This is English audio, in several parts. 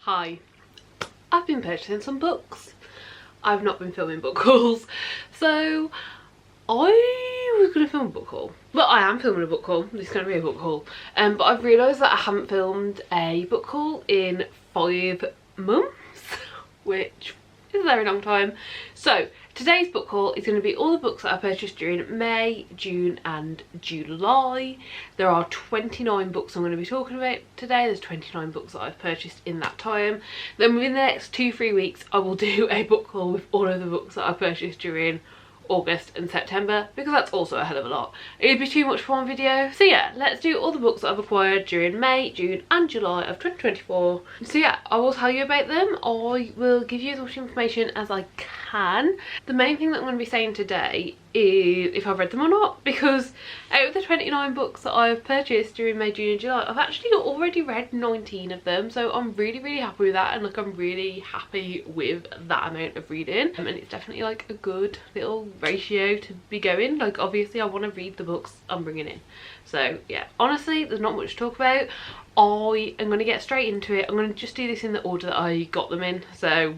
Hi, I've been purchasing some books. I've not been filming book hauls, so I was going to film a book haul. Well, I am filming a book haul. This is going to be a book haul. But I've realised that I haven't filmed a book haul in 5 months, which is a very long time. So today's book haul is going to be all the books that I purchased during May, June and July. There are 29 books I'm going to be talking about today. There's 29 books that I've purchased in that time. Then within the next 2-3 weeks I will do a book haul with all of the books that I purchased during August and September, because that's also a hell of a lot. It'd be too much for one video. So yeah, let's do all the books that I've acquired during May, June and July of 2024. So yeah, I will tell you about them. I will give you as much information as I can. The main thing that I'm going to be saying today is if I've read them or not, because out of the 29 books that I've purchased during May, June and July, I've actually already read 19 of them, so I'm really happy with that, and like I'm really happy with that amount of reading, and it's definitely like a good little ratio to be going. Like obviously I want to read the books I'm bringing in, so yeah, honestly there's not much to talk about. I am going to get straight into it. I'm going to just do this in the order that I got them in. So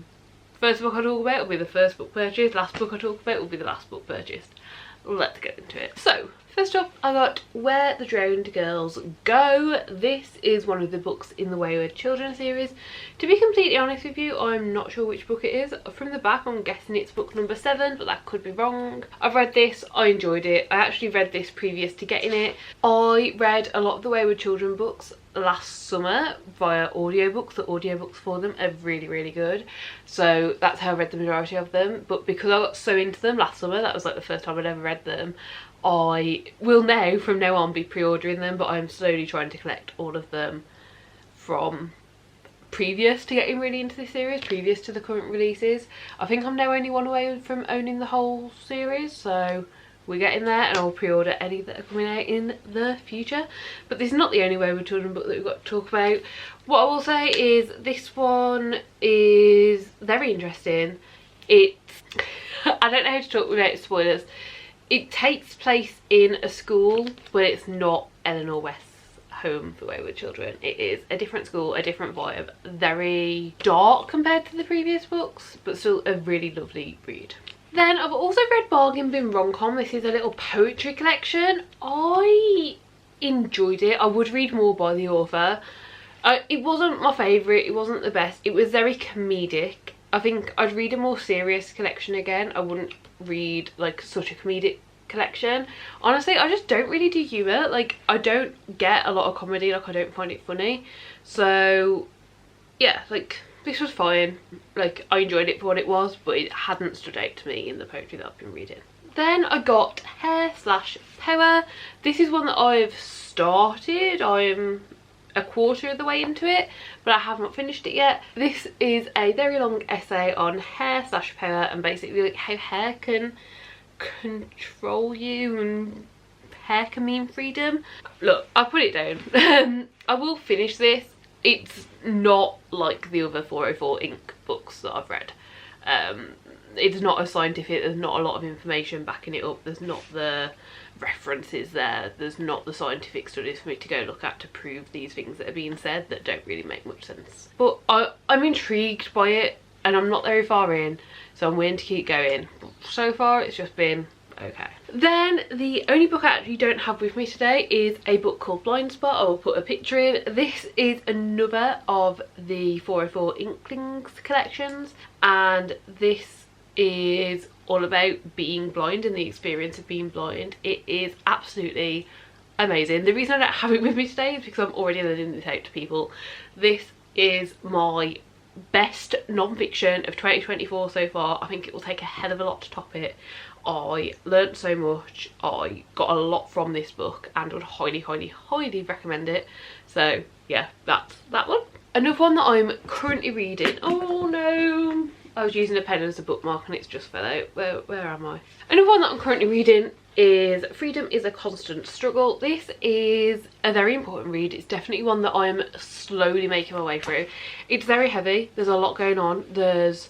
first book I talk about will be the first book purchased, last book I talk about will be the last book purchased. Let's get into it. So first up I got Where the Drowned Girls Go. This is one of the books in the Wayward Children series. To be completely honest with you, I'm not sure which book it is. From the back I'm guessing it's book number 7, but that could be wrong. I've read this, I enjoyed it. I actually read this previous to getting it. I read a lot of the Wayward Children books last summer via audiobooks. The audiobooks for them are really good, so that's how I read the majority of them. But because I got so into them last summer, that was like the first time I'd ever read them, I will now from now on be pre-ordering them, but I'm slowly trying to collect all of them from previous to getting really into this series, previous to the current releases. I think I'm now only one away from owning the whole series, so we're getting there, and I'll pre-order any that are coming out in the future. But this is not the only Wayward Children book that we've got to talk about. What I will say is this one is very interesting. It's I don't know how to talk without spoilers. It takes place in a school, but it's not Eleanor West's home for Wayward Children. It is a different school, a different vibe, very dark compared to the previous books, but still a really lovely read. Then I've also read Bargain Bin Rom-Com. This is a little poetry collection. I enjoyed it. I would read more by the author. It wasn't my favourite, it wasn't the best. It was very comedic. I think I'd read a more serious collection again. I wouldn't read like such a comedic collection. Honestly, I just don't really do humour. Like I don't get a lot of comedy, like I don't find it funny. So yeah, like this was fine. Like I enjoyed it for what it was, but it hadn't stood out to me in the poetry that I've been reading. Then I got Hair/Power. This is one that I've started. I'm a quarter of the way into it, but I have not finished it yet. This is a very long essay on hair/power, and basically like how hair can control you and hair can mean freedom. Look, I'll put it down. I will finish this. It's not like the other 404 Inc books that I've read. It's not as scientific, there's not a lot of information backing it up, there's not the references there, there's not the scientific studies for me to go look at to prove these things that are being said that don't really make much sense. But I'm intrigued by it, and I'm not very far in, so I'm willing to keep going. But so far it's just been okay. Then the only book I actually don't have with me today is a book called Blind Spot. I will put a picture in. This is another of the 404 Inklings collections, and this is all about being blind and the experience of being blind. It is absolutely amazing. The reason I don't have it with me today is because I'm already lending this out to people. This is my best non-fiction of 2024 so far. I think it will take a hell of a lot to top it. I learnt so much, I got a lot from this book, and would highly recommend it. So yeah, that's that one. Another one that I'm currently reading, oh no, I was using a pen as a bookmark and it's just fell out. Where am I? Another one that I'm currently reading is Freedom is a Constant Struggle. This is a very important read. It's definitely one that I'm slowly making my way through. It's very heavy, there's a lot going on, there's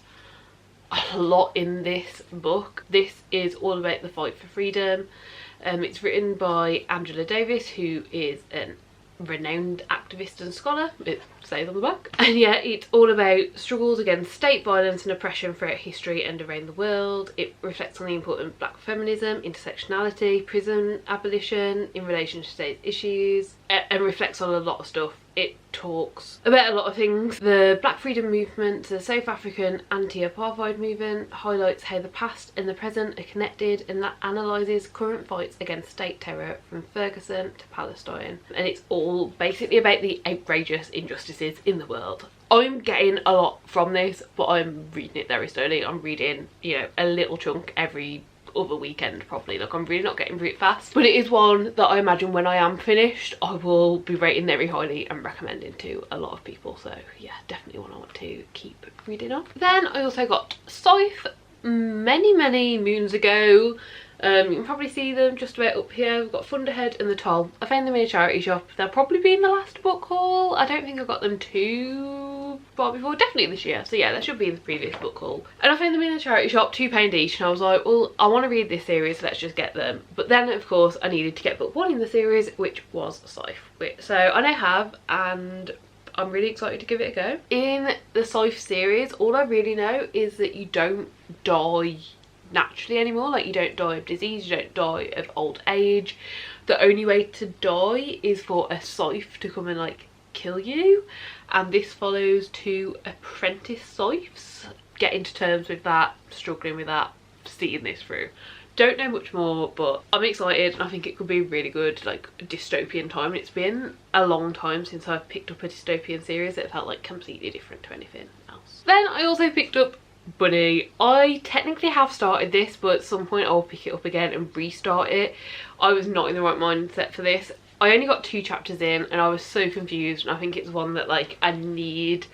a lot in this book. This is all about the fight for freedom. It's written by Angela Davis, who is an renowned activist and scholar. says on the back. And yeah, it's all about struggles against state violence and oppression throughout history and around the world. It reflects on the importance of black feminism, intersectionality, prison abolition in relation to state issues, and reflects on a lot of stuff. It talks about a lot of things. The Black Freedom Movement, the South African anti-apartheid movement, highlights how the past and the present are connected, and that analyses current fights against state terror from Ferguson to Palestine. And it's all basically about the outrageous injustices in the world. I'm getting a lot from this, but I'm reading it very slowly. I'm reading, you know, a little chunk every other weekend probably. Like, I'm really not getting through it fast, but it is one that I imagine when I am finished I will be rating very highly and recommending to a lot of people. So yeah, definitely one I want to keep reading on. Then I also got Scythe many moons ago. You can probably see them just about up here. We've got Thunderhead and The Toll. I found them in a charity shop. They'll probably be in the last book haul. I don't think I got them too far before, definitely this year. So yeah, they should be in the previous book haul. And I found them in a charity shop, £2 each, and I was like, well, I want to read this series, so let's just get them. But then of course I needed to get book 1 in the series, which was Scythe. So I now have, and I'm really excited to give it a go. In the Scythe series, all I really know is that you don't die naturally anymore. Like, you don't die of disease, you don't die of old age. The only way to die is for a scythe to come and like kill you, and this follows 2 apprentice scythes getting to terms with that, struggling with that, seeing this through. Don't know much more, but I'm excited and I think it could be really good, like a dystopian time. It's been a long time since I've picked up a dystopian series that felt like completely different to anything else. Then I also picked up Bunny. I technically have started this, but at some point I'll pick it up again and restart it. I was not in the right mindset for this. I only got 2 chapters in and I was so confused, and I think it's one that like I need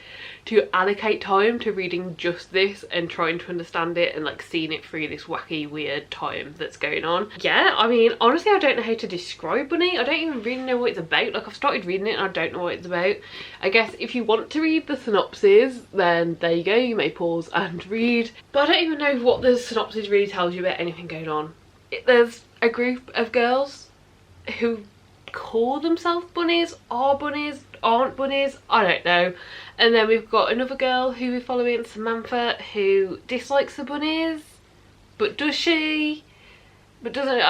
to allocate time to reading just this and trying to understand it and like seeing it through this wacky weird time that's going on. Yeah, I mean, honestly I don't know how to describe Bunny. I don't even really know what it's about. Like, I've started reading it and I don't know what it's about. I guess if you want to read the synopsis, then there you go, you may pause and read, but I don't even know what the synopsis really tells you about anything going on. There's a group of girls who call themselves bunnies, are bunnies, aren't bunnies, I don't know. And then we've got another girl who we're following, Samantha, who dislikes the bunnies, but does she? But doesn't it?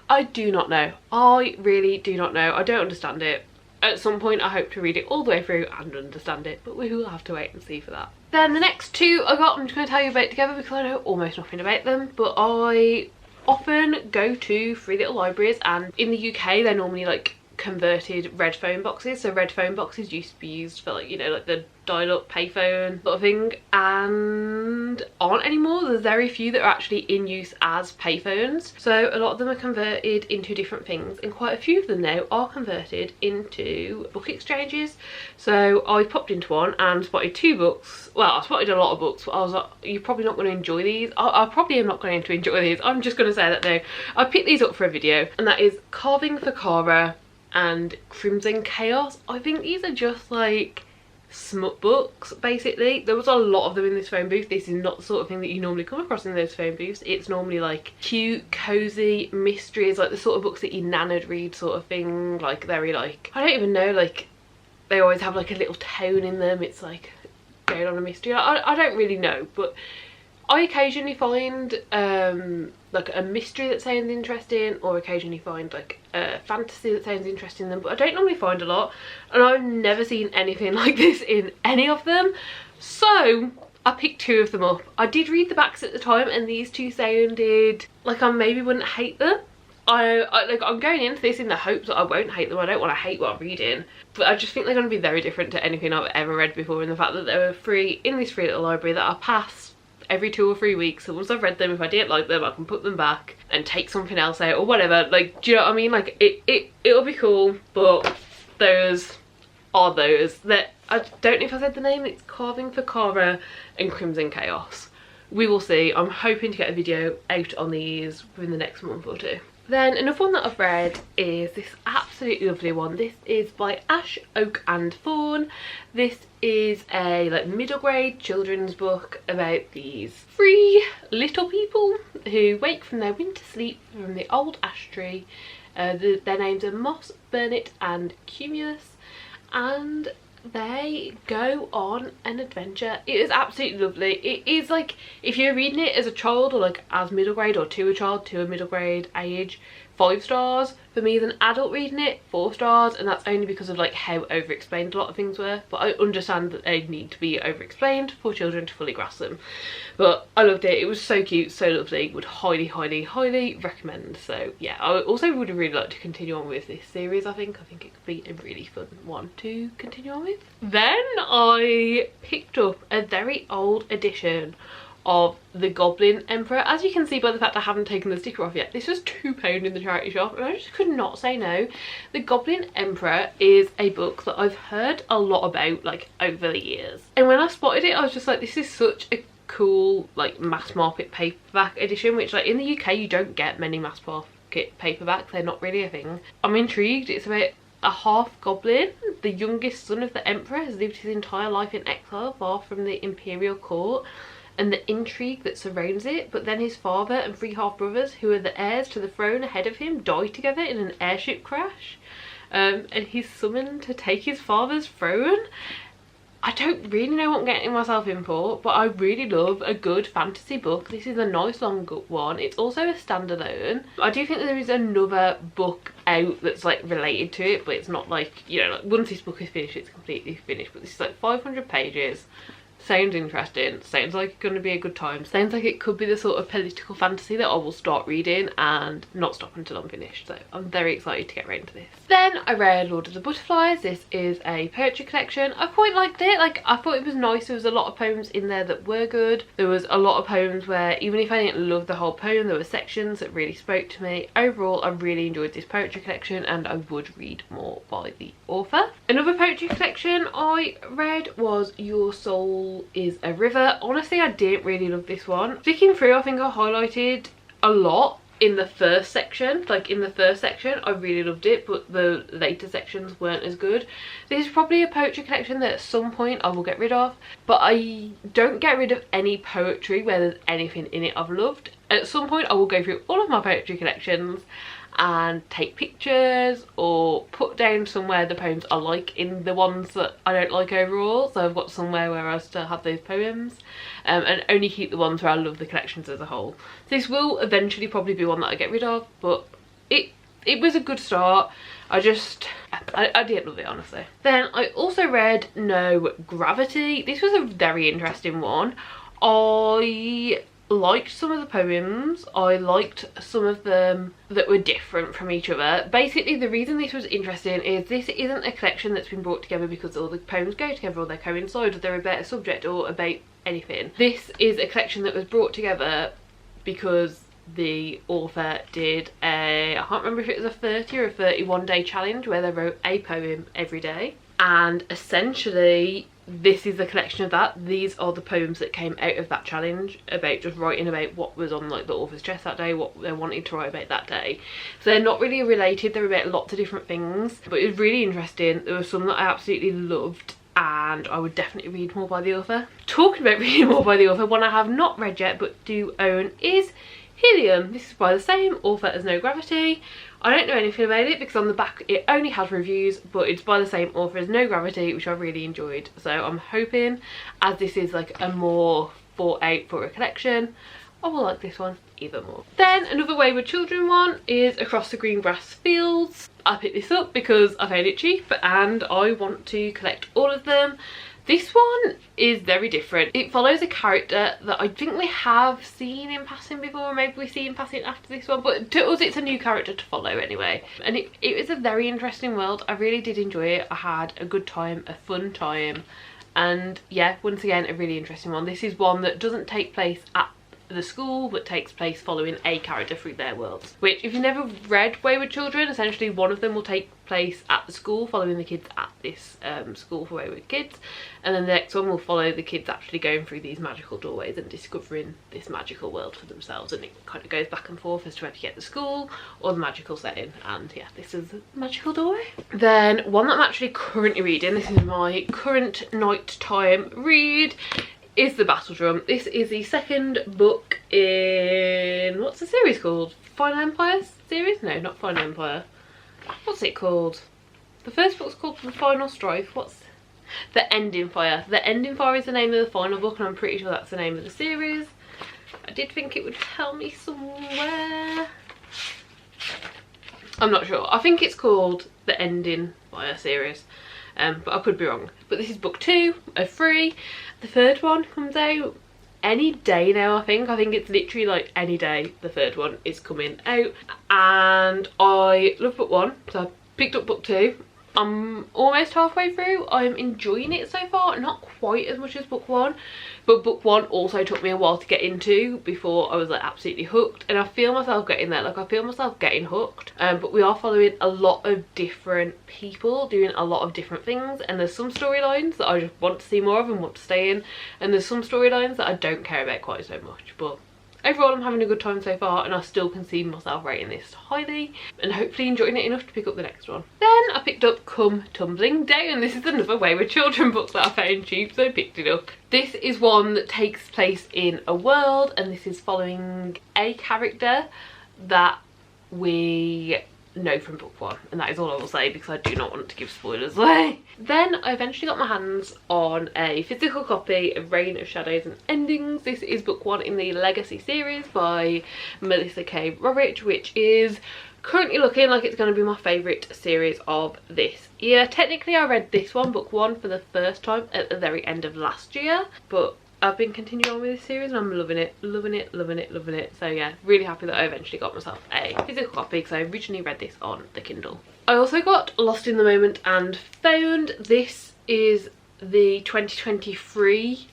I do not know. I really do not know. I don't understand it. At some point I hope to read it all the way through and understand it, but we will have to wait and see for that. Then the next 2 I got, I'm just going to tell you about together because I know almost nothing about them, but I often go to free little libraries, and in the UK they're normally like converted red phone boxes. So red phone boxes used to be used for like, you know, like the dial-up payphone sort of thing, and aren't anymore. There's very few that are actually in use as payphones, so a lot of them are converted into different things, and quite a few of them now are converted into book exchanges. So I popped into one and spotted 2 books. Well, I spotted a lot of books, but I was like, you're probably not going to enjoy these. I probably am not going to enjoy these. I'm just going to say that now. I picked these up for a video, and that is Carving for Cara and Crimson Chaos. I think these are just like smut books basically. There was a lot of them in this phone booth. This is not the sort of thing that you normally come across in those phone booths. It's normally like cute, cozy mysteries, like the sort of books that your nana'd read sort of thing, like very like, I don't even know, like they always have like a little tone in them. It's like going on a mystery. I don't really know, but I occasionally find like a mystery that sounds interesting, or occasionally find like a fantasy that sounds interesting in them, but I don't normally find a lot, and I've never seen anything like this in any of them. So I picked 2 of them up. I did read the backs at the time, and these 2 sounded like I maybe wouldn't hate them. I'm going into this in the hopes that I won't hate them. I don't want to hate what I'm reading, but I just think they're going to be very different to anything I've ever read before, in the fact that they were free in this free little library that I pass every 2 or 3 weeks. So once I've read them, if I didn't like them, I can put them back and take something else out or whatever. Like, do you know what I mean? Like, it'll be cool, but those are those that, I don't know if I said the name, it's Carving for Cara and Crimson Chaos. We will see. I'm hoping to get a video out on these within the next month or 2. Then another one that I've read is this absolutely lovely one. This is by Ash, Oak and Fawn. This is a like middle grade children's book about these 3 little people who wake from their winter sleep from the old ash tree. Their names are Moss, Burnett and Cumulus, and they go on an adventure. It is absolutely lovely. It is like, if you're reading it as a child or like as middle grade, or to a child, to a middle grade age, 5 stars. For me as an adult reading it, 4 stars, and that's only because of like how over explained a lot of things were, but I understand that they need to be over explained for children to fully grasp them. But I loved it. It was so cute, so lovely. Would highly recommend. So yeah, I also would really like to continue on with this series. I think it could be a really fun one to continue on with. Then I picked up a very old edition of The Goblin Emperor. As you can see by the fact I haven't taken the sticker off yet, this was £2 in the charity shop and I just could not say no. The Goblin Emperor is a book that I've heard a lot about like over the years, and when I spotted it I was just like, this is such a cool like mass market paperback edition, which like in the UK you don't get many mass market paperbacks, they're not really a thing. I'm intrigued. It's about a half goblin, the youngest son of the emperor, has lived his entire life in exile far from the imperial court and the intrigue that surrounds it, but then his father and 3 half-brothers, who are the heirs to the throne ahead of him, die together in an airship crash, and he's summoned to take his father's throne. I don't really know what I'm getting myself in for, but I really love a good fantasy book. This is a nice long one. It's also a standalone. I do think there is another book out that's like related to it, but it's not like, you know, like once this book is finished it's completely finished. But this is like 500 pages. Sounds interesting, sounds like it's going to be a good time, sounds like it could be the sort of political fantasy that I will start reading and not stop until I'm finished, so I'm very excited to get right into this. Then I read Lord of the Butterflies. This is a poetry collection. I quite liked it. Like, I thought it was nice. There was a lot of poems in there that were good. There was a lot of poems where even if I didn't love the whole poem, there were sections that really spoke to me. Overall, I really enjoyed this poetry collection and I would read more by the author. Another poetry collection I read was Your Soul is a River. Honestly, I didn't really love this one. Flicking through, I think I highlighted a lot in the first section. Like in the first section I really loved it, but the later sections weren't as good. This is probably a poetry collection that at some point I will get rid of, but I don't get rid of any poetry where there's anything in it I've loved. At some point I will go through all of my poetry collections and take pictures or put down somewhere the poems I like in the ones that I don't like overall, so I've got somewhere where I still have those poems, and only keep the ones where I love the collections as a whole. This will eventually probably be one that I get rid of, but it was a good start. I didn't love it, honestly. Then I also read No Gravity. This was a very interesting one. I liked some of the poems. I liked some of them that were different from each other. Basically, the reason this was interesting is this isn't a collection that's been brought together because all the poems go together or they coincide or they're about a subject or about anything. This is a collection that was brought together because the author did I can't remember if it was a 30 or a 31 day challenge where they wrote a poem every day, and essentially this is a collection of that. These are the poems that came out of that challenge, about just writing about what was on like the author's chest that day, what they wanted to write about that day. So they're not really related, they're about lots of different things, but it was really interesting. There were some that I absolutely loved and I would definitely read more by the author. Talking about reading more by the author, one I have not read yet but do own is Helium. This is by the same author as No Gravity. I don't know anything about it because on the back it only has reviews, but it's by the same author as No Gravity, which I really enjoyed. So I'm hoping, as this is like a more thought out for a collection, I will like this one even more. Then another Wayward Children one is Across the Green Grass Fields. I picked this up because I found it cheap and I want to collect all of them. This one is very different. It follows a character that I think we have seen in passing before, maybe we see in passing after this one, but to us it's a new character to follow anyway. And it was a very interesting world. I really did enjoy it. I had a good time, a fun time, and yeah, once again a really interesting one. This is one that doesn't take place at the school but takes place following a character through their worlds, which if you've never read Wayward Children, essentially one of them will take place at the school following the kids at this school for wayward kids, and then the next one will follow the kids actually going through these magical doorways and discovering this magical world for themselves, and it kind of goes back and forth as to whether you get the school or the magical setting. And yeah, this is a magical doorway. Then one that I'm actually currently reading, this is my current night time read, is The Battle Drum. This is the second book in, what's the series called? Final Empire series? No, not Final Empire. What's it called? The first book's called The Final Strife. What's The Ending Fire. The Ending Fire is the name of the final book, and I'm pretty sure that's the name of the series. I did think it would tell me somewhere. I'm not sure. I think it's called the Ending Fire series, but I could be wrong. But this is book 2 of 3. The third one comes out any day now, I think. I think it's literally like any day the third one is coming out. And I love book 1, so I picked up book 2. I'm almost halfway through. I'm enjoying it so far. Not quite as much as book 1, but book 1 also took me a while to get into before I was like absolutely hooked, and I feel myself getting there. Like I feel myself getting hooked. But we are following a lot of different people doing a lot of different things, and there's some storylines that I just want to see more of and want to stay in, and there's some storylines that I don't care about quite so much. But overall, I'm having a good time so far, and I still can see myself rating this highly and hopefully enjoying it enough to pick up the next one. Then I picked up Come Tumbling Down. This is another Wayward Children book that I found cheap, so I picked it up. This is one that takes place in a world, and this is following a character that we know from book 1, and that is all I will say because I do not want to give spoilers away. Then I eventually got my hands on a physical copy of Reign of Shadows and Endings. This is book 1 in the Legacy series by Melissa K. Rorich, which is currently looking like it's going to be my favourite series of this year. Technically I read this one, book 1, for the first time at the very end of last year, but I've been continuing on with this series and I'm loving it, loving it, loving it, loving it. So yeah, really happy that I eventually got myself a physical copy because I originally read this on the Kindle. I also got Lost in the Moment and Found. This is the 2023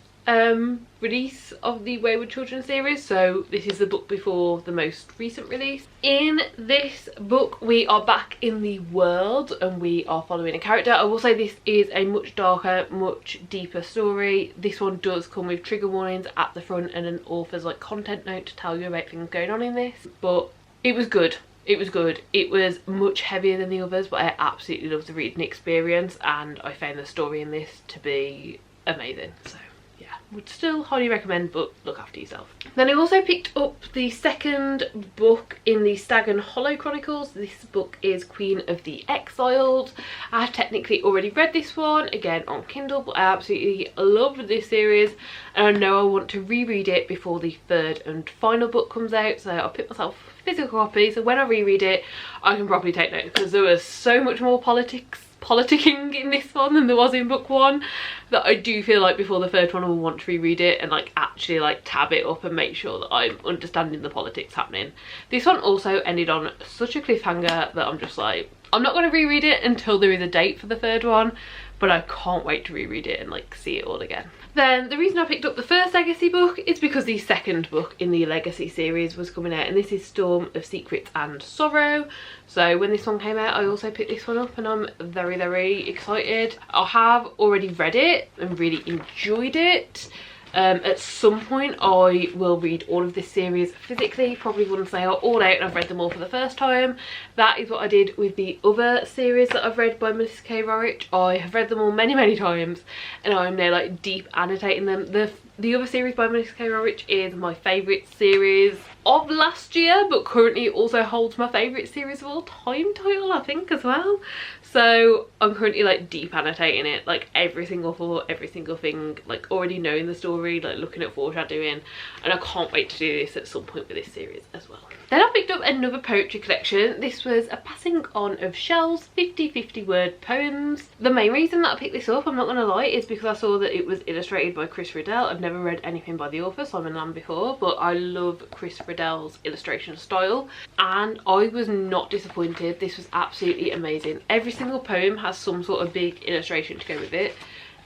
release of the Wayward Children series, so this is the book before the most recent release. In this book we are back in the world and we are following a character. I will say this is a much darker, much deeper story. This one does come with trigger warnings at the front and an author's like content note to tell you about things going on in this, but it was good. It was good. It was much heavier than the others, but I absolutely loved the reading experience and I found the story in this to be amazing. So yeah, would still highly recommend, but look after yourself. Then I also picked up the second book in the Stag and Hollow Chronicles. This book is Queen of the Exiled. I have technically already read this one, again on Kindle, but I absolutely loved this series and I know I want to reread it before the third and final book comes out, so I'll pick myself a physical copy so when I reread it I can properly take notes, because there was so much more politicking in this one than there was in book 1 that I do feel like before the third one I will want to reread it and like actually like tab it up and make sure that I'm understanding the politics happening. This one also ended on such a cliffhanger that I'm just like, I'm not going to reread it until there is a date for the third one, but I can't wait to reread it and like see it all again. Then the reason I picked up the first Legacy book is because the second book in the Legacy series was coming out, and this is Storm of Secrets and Sorrow. So when this one came out I also picked this one up and I'm very, very excited. I have already read it and really enjoyed it. At some point I will read all of this series physically, probably once they are all out and I've read them all for the first time. That is what I did with the other series that I've read by Melissa K. Rorich. I have read them all many, many times and I'm now like deep annotating them. The other series by Melissa K. Rorich is my favourite series of last year, but currently also holds my favourite series of all time title, I think, as well. So I'm currently like deep annotating it, like every single thought, every single thing, like already knowing the story, like looking at foreshadowing, and I can't wait to do this at some point with this series as well. Then I picked up another poetry collection. This was A Passing On of Shells 50-50 word poems. The main reason that I picked this up, I'm not going to lie, is because I saw that it was illustrated by Chris Riddell. I've never read anything by the author Simon Lamb before, but I love Chris Riddell's illustration style and I was not disappointed. This was absolutely amazing. Every single poem has some sort of big illustration to go with it,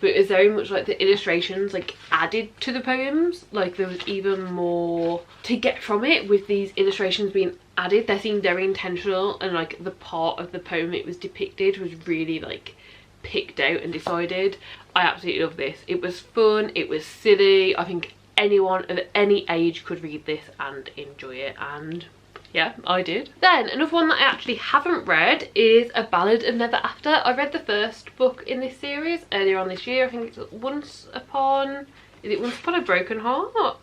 but it was very much like the illustrations like added to the poems. Like there was even more to get from it with these illustrations being added. They seemed very intentional, and like the part of the poem it was depicted was really like picked out and decided. I absolutely love this. It was fun, it was silly. I think anyone of any age could read this and enjoy it, and yeah, I did. Then another one that I actually haven't read is A Ballad of Never After. I read the first book in this series earlier on this year. I think it's Once Upon a Broken Heart?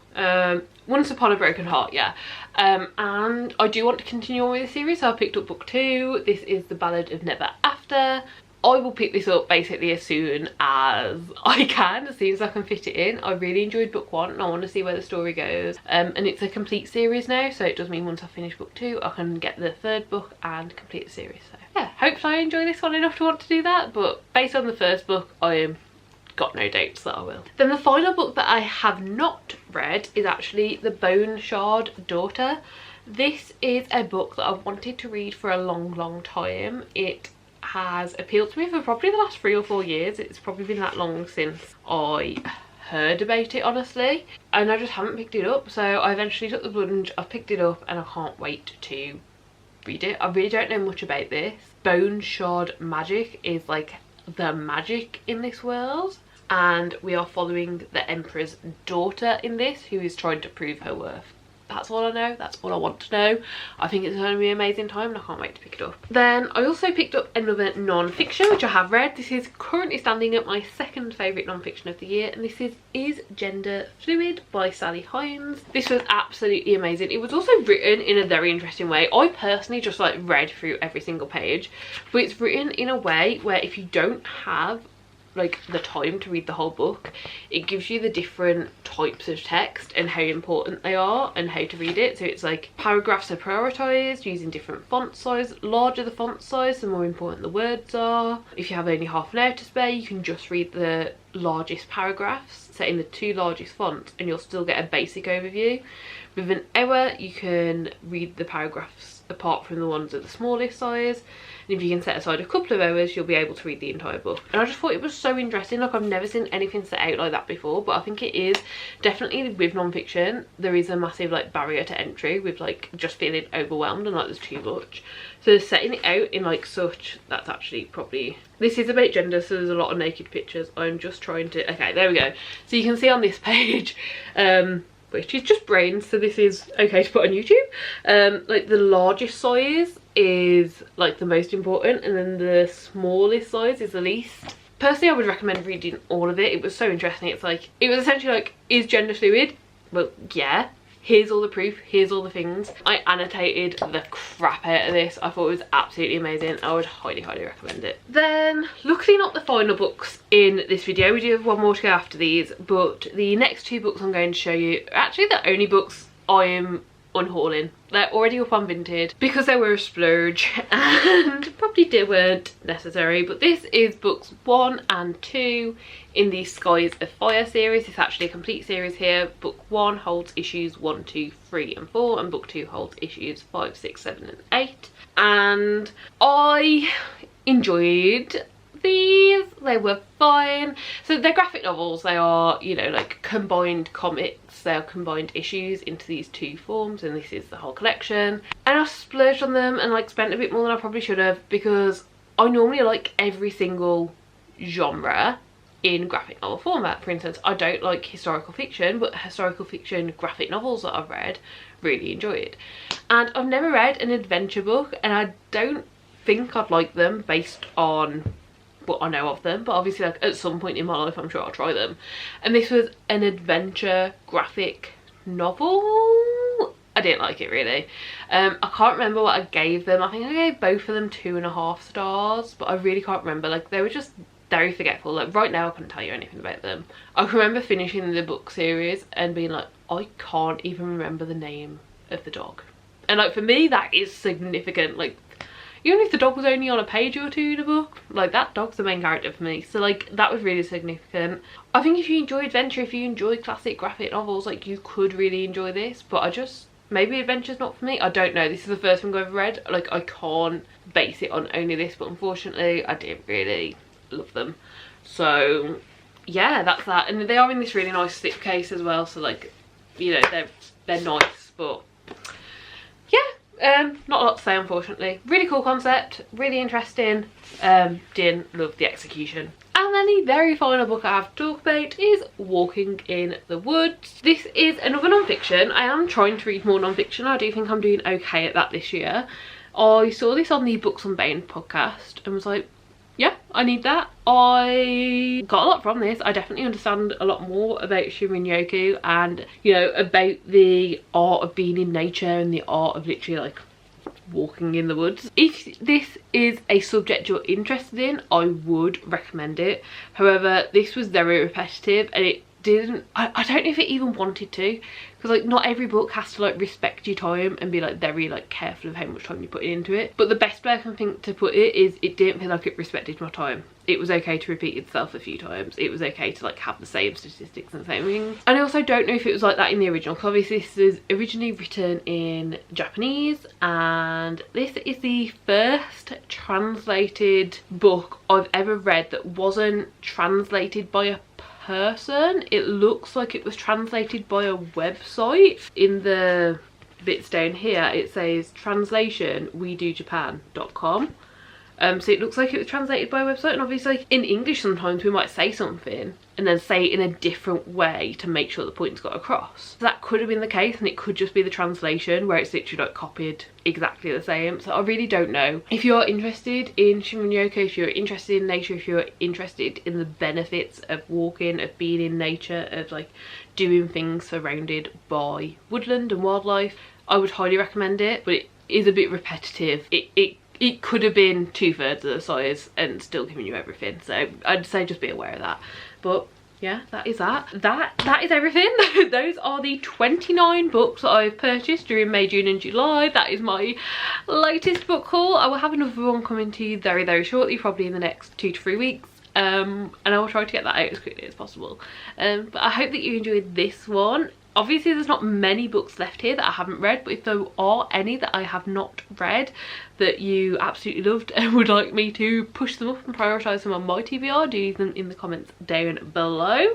Once Upon a Broken Heart, yeah. And I do want to continue on with the series, so I picked up book 2. This is The Ballad of Never After. I will pick this up basically as soon as I can, as soon as I can fit it in. I really enjoyed book 1 and I want to see where the story goes. And it's a complete series now, so it does mean once I finish book 2 I can get the 3rd book and complete the series. So yeah, hopefully I enjoy this one enough to want to do that, but based on the first book I am got no doubts that I will. Then the final book that I have not read is actually The Bone Shard Daughter. This is a book that I've wanted to read for a long time. It has appealed to me for probably the last 3 or 4 years. It's probably been that long since I heard about it, honestly, and I just haven't picked it up. So I eventually took the plunge, I've picked it up, and I can't wait to read it. I really don't know much about this. Bone Shard magic is like the magic in this world, and we are following the Emperor's daughter in this, who is trying to prove her worth. That's all I know, that's all I want to know. I think it's going to be an amazing time and I can't wait to pick it up. Then I also picked up another non-fiction which I have read. This is currently standing at my 2nd favourite non-fiction of the year, and this is Gender Fluid by Sally Hines. This was absolutely amazing. It was also written in a very interesting way. I personally just like read through every single page, but it's written in a way where if you don't have like the time to read the whole book, it gives you the different types of text and how important they are and how to read it. So it's like paragraphs are prioritized using different font size. Larger the font size, the more important the words are. If you have only half an hour to spare, you can just read the largest paragraphs set in the 2 largest fonts and you'll still get a basic overview. With an hour you can read the paragraphs apart from the ones at the smallest size, and if you can set aside a couple of hours you'll be able to read the entire book. And I just thought it was so interesting. Like, I've never seen anything set out like that before, but I think it is definitely, with non-fiction there is a massive like barrier to entry with like just feeling overwhelmed and like there's too much. So setting it out in like such, that's actually probably, this is about gender, so there's a lot of naked pictures. I'm just trying to, okay, there we go. So you can see on this page which is just brains, so this is okay to put on YouTube. Like the largest size is like the most important, and then the smallest size is the least. Personally, I would recommend reading all of it. It was so interesting. It's like, it was essentially like, is gender fluid? Well, yeah. Here's all the proof, here's all the things. I annotated the crap out of this. I thought it was absolutely amazing. I would highly recommend it. Then, luckily not the final books in this video. We do have one more to go after these, but the next 2 books I'm going to show you are actually the only books I am unhauling. They're already up on Vinted because they were a splurge and probably weren't necessary. But this is books 1 and 2 in the Skies of Fire series. It's actually a complete series here. Book 1 holds issues 1, 2, 3 and 4, and book 2 holds issues 5, 6, 7 and 8. And I enjoyed these. They were fine. So they're graphic novels. They are, you know, like combined comics. They are combined issues into these 2 forms, and this is the whole collection. And I splurged on them and like spent a bit more than I probably should have, because I normally like every single genre in graphic novel format. For instance, I don't like historical fiction, but historical fiction graphic novels that I've read, really enjoyed. And I've never read an adventure book, and I don't think I'd like them based on what I know of them, but obviously like at some point in my life I'm sure I'll try them. And this was an adventure graphic novel. I didn't like it really. I can't remember what I gave them. I think I gave both of them 2.5 stars, but I really can't remember. Like, they were just very forgetful. Like right now I couldn't tell you anything about them. I can remember finishing the book series and being like, I can't even remember the name of the dog. And like for me that is significant. Like, even if the dog was only on a page or 2 in a book, like that dog's the main character for me. So like that was really significant. I think if you enjoy adventure, if you enjoy classic graphic novels, like you could really enjoy this. But I just, maybe adventure's not for me. I don't know. This is the first one I've ever read. Like I can't base it on only this, but unfortunately I didn't really love them. So yeah, that's that. And they are in this really nice slipcase as well. So like, you know, they're nice, but yeah. Not a lot to say unfortunately. Really cool concept, really interesting. Didn't love the execution. And then the very final book I have to talk about is Walking in the Woods. This is another non-fiction. I am trying to read more non-fiction. I do think I'm doing okay at that this year. I saw this on the Books Unbound podcast and was like, yeah, I need that. I got a lot from this. I definitely understand a lot more about Shinrin-yoku and, you know, about the art of being in nature and the art of literally like walking in the woods. If this is a subject you're interested in, I would recommend it. However, this was very repetitive and it didn't, I don't know if it even wanted to, because like not every book has to like respect your time and be like very like careful of how much time you put into it. But the best way I can think to put it is it didn't feel like it respected my time. It was okay to repeat itself a few times. It was okay to like have the same statistics and the same things. And I also don't know if it was like that in the original, because obviously this is originally written in Japanese, and this is the first translated book I've ever read that wasn't translated by a person. It looks like it was translated by a website. In the bits down here it says translation wedojapan.com. So it looks like it was translated by a website, and obviously in English sometimes we might say something and then say it in a different way to make sure the point's got across. So that could have been the case, and it could just be the translation where it's literally like copied exactly the same. So I really don't know. If you're interested in Shinrin-yoku, if you're interested in nature, if you're interested in the benefits of walking, of being in nature, of like doing things surrounded by woodland and wildlife, I would highly recommend it. But it is a bit repetitive. It could have been 2/3 of the size and still giving you everything, so I'd say just be aware of that. But yeah, that is that is everything. Those are the 29 books that I've purchased during May, June and July. That is my latest book haul. I will have another one coming to you very, very shortly, probably in the next 2 to 3 weeks. And I will try to get that out as quickly as possible. But I hope that you enjoyed this one. Obviously there's not many books left here that I haven't read, but if there are any that I have not read that you absolutely loved and would like me to push them up and prioritise them on my TBR, do leave them in the comments down below.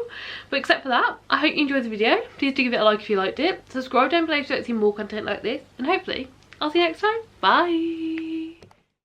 But except for that, I hope you enjoyed the video. Please do give it a like if you liked it. Subscribe down below if you like to see more content like this, and hopefully I'll see you next time. Bye!